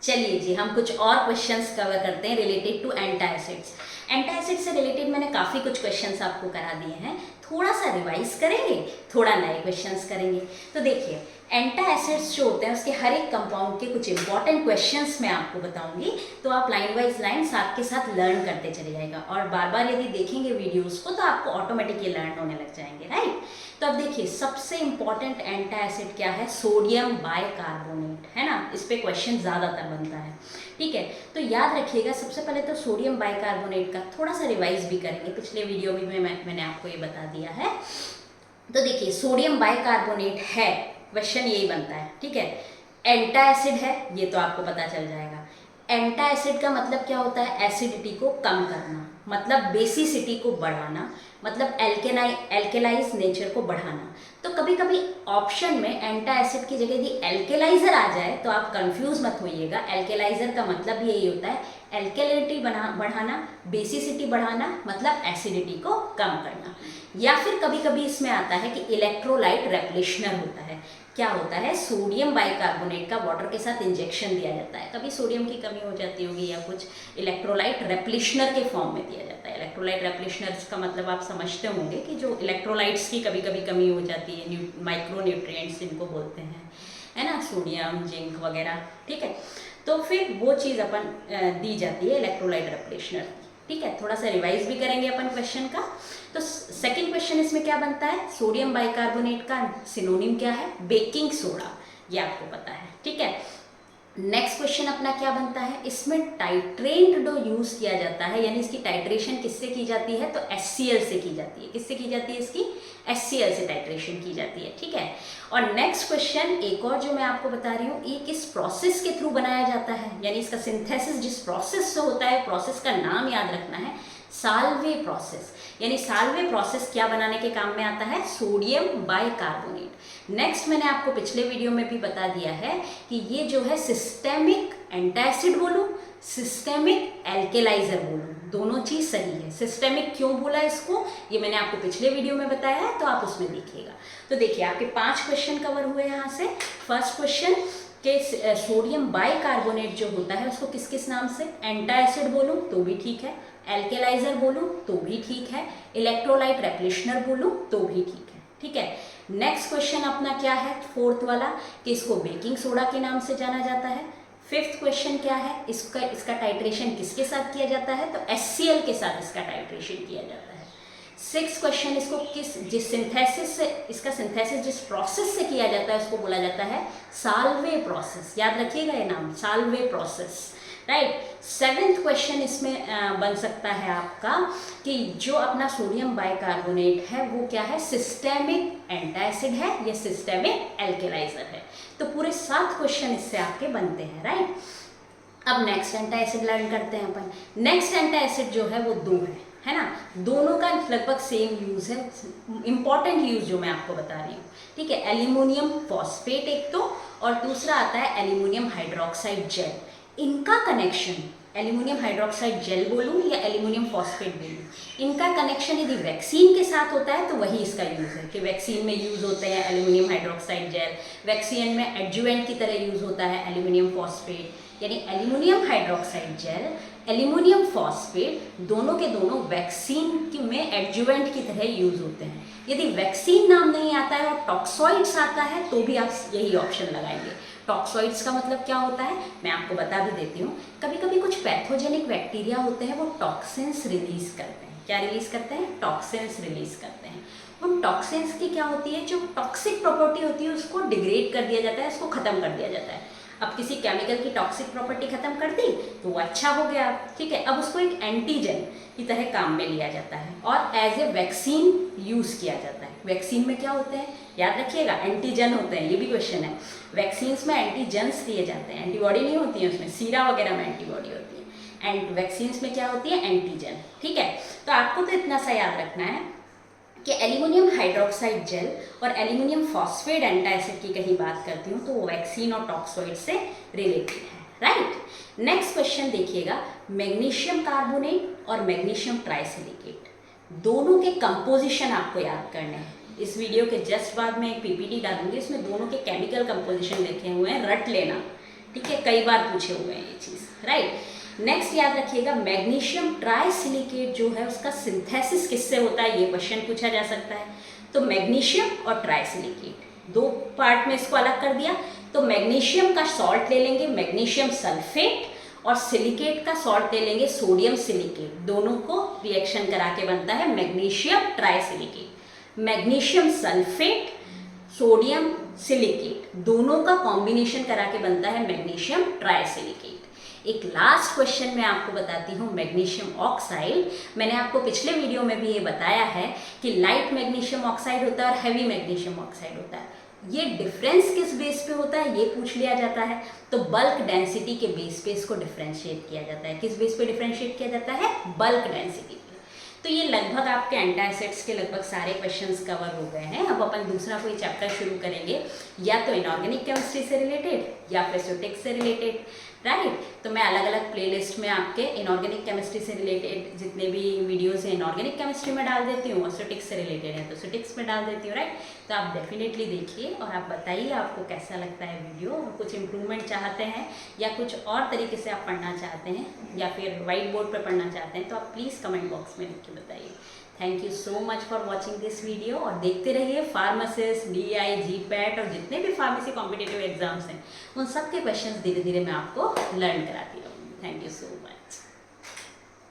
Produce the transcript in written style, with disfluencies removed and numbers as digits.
चलिए जी, हम कुछ और क्वेश्चंस कवर करते हैं रिलेटेड टू एंटासिड्स। एंटासिड से रिलेटेड मैंने काफ़ी कुछ क्वेश्चंस आपको करा दिए हैं, थोड़ा सा रिवाइज करेंगे, थोड़ा नए क्वेश्चंस करेंगे। तो देखिए, एंटासिड्स जो होते हैं उसके हर एक कंपाउंड के कुछ इंपॉर्टेंट क्वेश्चंस मैं आपको बताऊंगी, तो आप लाइन वाइज लाइन साथ के साथ लर्न करते चले जाएगा और बार बार यदि देखेंगे वीडियोज़ को तो आपको ऑटोमेटिक ये लर्न होने लग जाएंगे, राइट। तो अब देखिए, सबसे इंपॉर्टेंट एंटासिड क्या है? सोडियम बाइकार्बोनेट, है ना। इस पे क्वेश्चन ज़्यादातर बनता है, ठीक है। तो याद रखिएगा, सबसे पहले तो सोडियम बाइकार्बोनेट का थोड़ा सा रिवाइज भी करेंगे, पिछले वीडियो में मैंने आपको ये बता दिया है। तो देखिए, सोडियम बाइकार्बोनेट है, क्वेश्चन यही बनता है, ठीक है। एंटासिड है, ये तो आपको पता चल जाएगा। एंटासिड का मतलब क्या होता है? एसिडिटी को कम करना, मतलब बेसिसिटी को बढ़ाना, मतलब एल्केलाइज नेचर को बढ़ाना। तो कभी कभी ऑप्शन में एंटासिड की जगह यदि एल्केलाइजर आ जाए तो आप कंफ्यूज मत होइएगा। एल्केलाइजर का मतलब यही होता है, एल्केलिनिटी बढ़ाना, बेसिसिटी बढ़ाना, मतलब एसिडिटी को कम करना। या फिर कभी कभी इसमें आता है कि इलेक्ट्रोलाइट रेप्लेशनर होता है। क्या होता है? सोडियम बाइकार्बोनेट का वाटर के साथ इंजेक्शन दिया जाता है, कभी सोडियम की कमी हो जाती होगी या कुछ, इलेक्ट्रोलाइट रेप्लेशनर के फॉर्म में दिया जाता है। इलेक्ट्रोलाइट रेप्लेशनर का मतलब आप समझते होंगे कि जो इलेक्ट्रोलाइट्स की कभी कभी कमी हो जाती है, माइक्रो न्यूट्रिएंट्स जिनको बोलते हैं, है ना, सोडियम, जिंक वगैरह, ठीक है। तो फिर वो चीज़ अपन दी जाती है इलेक्ट्रोलाइट रेप्लेशनर, ठीक है। थोड़ा सा रिवाइज भी करेंगे अपन क्वेश्चन का। तो सेकंड क्वेश्चन इसमें क्या बनता है? सोडियम बाइकार्बोनेट का सिनोनिम क्या है? बेकिंग सोडा, ये आपको पता है, ठीक है। नेक्स्ट क्वेश्चन अपना क्या बनता है? इसमें टाइट्रेंट डो यूज किया जाता है, यानी इसकी टाइट्रेशन किससे की जाती है? तो HCl से की जाती है। किससे की जाती है? इसकी HCl से टाइट्रेशन की जाती है, ठीक है। और नेक्स्ट क्वेश्चन एक और जो मैं आपको बता रही हूँ, ये किस प्रोसेस के थ्रू बनाया जाता है, यानी इसका सिंथेसिस जिस प्रोसेस से होता है, प्रोसेस का नाम याद रखना है, साल्वे प्रोसेस। यानी साल्वे प्रोसेस क्या बनाने के काम में आता है? Sodium bicarbonate. नेक्स्ट मैंने आपको पिछले वीडियो में भी बता दिया है कि ये जो है सिस्टेमिक एंटासिड बोलूं, सिस्टेमिक एल्केलाइजर बोलूं, दोनों चीज सही है। सिस्टेमिक क्यों बोला इसको, ये मैंने आपको पिछले वीडियो में बताया है, तो आप उसमें देखिएगा। तो देखिए, आपके 5 क्वेश्चन कवर हुए यहाँ से। फर्स्ट क्वेश्चन कि सोडियम बाइकार्बोनेट जो होता है उसको किस किस नाम से? एंटासिड बोलूं तो भी ठीक है, एल्केलाइजर बोलूं तो भी ठीक है, इलेक्ट्रोलाइट रेप्लेशनर बोलूं तो भी ठीक है, ठीक है। नेक्स्ट क्वेश्चन अपना क्या है, फोर्थ वाला, कि इसको बेकिंग सोडा के नाम से जाना जाता है। फिफ्थ क्वेश्चन क्या है, इसका टाइट्रेशन किसके साथ किया जाता है? तो HCl के साथ इसका टाइट्रेशन किया जाता है। सिक्स क्वेश्चन, इसको जिस सिंथेसिस से, इसका सिंथेसिस जिस प्रोसेस से किया जाता है उसको बोला जाता है साल्वे प्रोसेस। याद रखिएगा ये नाम, Solvay process, right. Seventh question इसमें बन सकता है आपका कि जो अपना सोडियम बाइकार्बोनेट है वो क्या है? सिस्टेमिक एंटासिड है या सिस्टेमिक एल्केलाइजर है। तो पूरे 7 क्वेश्चन इससे आपके बनते हैं, राइट। अब नेक्स्ट एंटासिड लर्न करते हैं अपन। नेक्स्ट एंटासिड जो है वो 2 है ना। दोनों का लगभग सेम यूज है, इंपॉर्टेंट यूज जो मैं आपको बता रही हूँ, ठीक है। एल्यूमिनियम फॉस्फेट एक तो, और दूसरा आता है एल्यूमिनियम हाइड्रोक्साइड जेल। इनका कनेक्शन, एल्यूमिनियम हाइड्रोक्साइड जेल बोलूँ या एल्यूमिनियम फॉस्फेट बोलूँ, इनका कनेक्शन यदि वैक्सीन के साथ होता है तो वही इसका यूज़ है कि वैक्सीन में यूज़ होते हैं एल्यूमिनियम हाइड्रोक्साइड जेल। वैक्सीन में एडजुवेंट की तरह यूज़ होता है एल्यूमिनियम फॉस्फेट, यानी aluminium hydroxide gel, aluminium phosphate, दोनों के दोनों वैक्सीन में एडजुवेंट की तरह यूज़ होते हैं। यदि वैक्सीन नाम नहीं आता है और टॉक्सॉइड्स आता है तो भी आप यही ऑप्शन लगाएंगे। टॉक्सॉइड्स का मतलब क्या होता है मैं आपको बता भी देती हूँ। कभी कभी कुछ पैथोजेनिक बैक्टीरिया होते हैं, वो टॉक्सिन्स रिलीज करते हैं। क्या रिलीज करते हैं? टॉक्सिन्स रिलीज करते हैं। उन टॉक्सिन्स की क्या होती है, जो टॉक्सिक प्रॉपर्टी होती है उसको डिग्रेड कर दिया जाता है, उसको खत्म कर दिया जाता है। अब किसी केमिकल की टॉक्सिक प्रॉपर्टी खत्म कर दी तो वो अच्छा हो गया, ठीक है। अब उसको एक एंटीजन की तरह काम में लिया जाता है और एज ए वैक्सीन यूज किया जाता है। वैक्सीन में क्या होते हैं याद रखिएगा, एंटीजन होते हैं, ये भी क्वेश्चन है। वैक्सीन्स में एंटीजन्स दिए जाते हैं, एंटीबॉडी नहीं होती है उसमें, सीरा वगैरह में एंटीबॉडी होती है। एंड वैक्सीन्स में क्या होती है? एंटीजन, ठीक है। तो आपको तो इतना सा याद रखना है कि एल्यूमिनियम हाइड्रोक्साइड जेल और एल्यूमिनियम फॉस्फेट एंटासिड की कहीं बात करती हूँ तो वो वैक्सीन और टॉक्सोइड से रिलेटेड है, राइट। नेक्स्ट क्वेश्चन देखिएगा, मैग्नीशियम कार्बोनेट और मैग्नीशियम ट्राइसिलिकेट, दोनों के कंपोजिशन आपको याद करने हैं। इस वीडियो के जस्ट बाद में एक PPT डालूंगी, इसमें दोनों के केमिकल कंपोजिशन लिखे हुए हैं, रट लेना, ठीक है, कई बार पूछे हुए हैं ये चीज़, राइट। नेक्स्ट याद रखिएगा, मैग्नीशियम ट्राइसिलिकेट जो है उसका सिंथेसिस किससे होता है, ये क्वेश्चन पूछा जा सकता है। तो मैग्नीशियम और ट्राइसिलिकेट दो पार्ट में इसको अलग कर दिया। तो मैग्नीशियम का सॉल्ट ले लेंगे मैग्नीशियम सल्फेट, और सिलिकेट का सॉल्ट ले लेंगे सोडियम सिलिकेट। दोनों को रिएक्शन करा के बनता है magnesium trisilicate. Magnesium sulphate, sodium silicate, दोनों का कॉम्बिनेशन करा के बनता है मैग्नीशियम ट्राइसिलिकेट। एक लास्ट क्वेश्चन मैं आपको बताती हूँ, मैग्नीशियम ऑक्साइड। मैंने आपको पिछले वीडियो में भी ये बताया है कि लाइट मैग्नीशियम ऑक्साइड होता है और हैवी मैग्नीशियम ऑक्साइड होता है। ये डिफरेंस किस बेस पे होता है ये पूछ लिया जाता है। तो बल्क डेंसिटी के बेस पे इसको डिफरेंशिएट किया जाता है। किस बेस पे डिफरेंशिएट किया जाता है, बल्क डेंसिटी पे। तो ये लगभग आपके एंटासिड्स के लगभग सारे क्वेश्चंस कवर हो गए हैं। अब अपन दूसरा कोई चैप्टर शुरू करेंगे, या तो इनऑर्गेनिक केमिस्ट्री से रिलेटेड या फिर एसिटिक्स से रिलेटेड, राइट। तो मैं अलग अलग प्लेलिस्ट में आपके इनऑर्गेनिक केमिस्ट्री से रिलेटेड जितने भी वीडियोस हैं इनऑर्गेनिक केमिस्ट्री में डाल देती हूँ, एसिटिक्स से रिलेटेड है तो एसिटिक्स में डाल देती हूँ, राइट। तो आप डेफिनेटली देखिए और आप बताइए आपको कैसा लगता है वीडियो, और कुछ इम्प्रूवमेंट चाहते हैं या कुछ और तरीके से आप पढ़ना चाहते हैं या फिर वाइट बोर्ड पर पढ़ना चाहते हैं तो आप प्लीज़ कमेंट बॉक्स में लिख के बताइए। Thank you so much for watching this video, और देखते रहिए फार्मासिस्ट, DI, GPAT और जितने भी फार्मेसी कॉम्पिटिटिव एग्जाम्स हैं उन सब के क्वेश्चंस धीरे धीरे मैं आपको लर्न कराती रहूँगी। Thank you so much.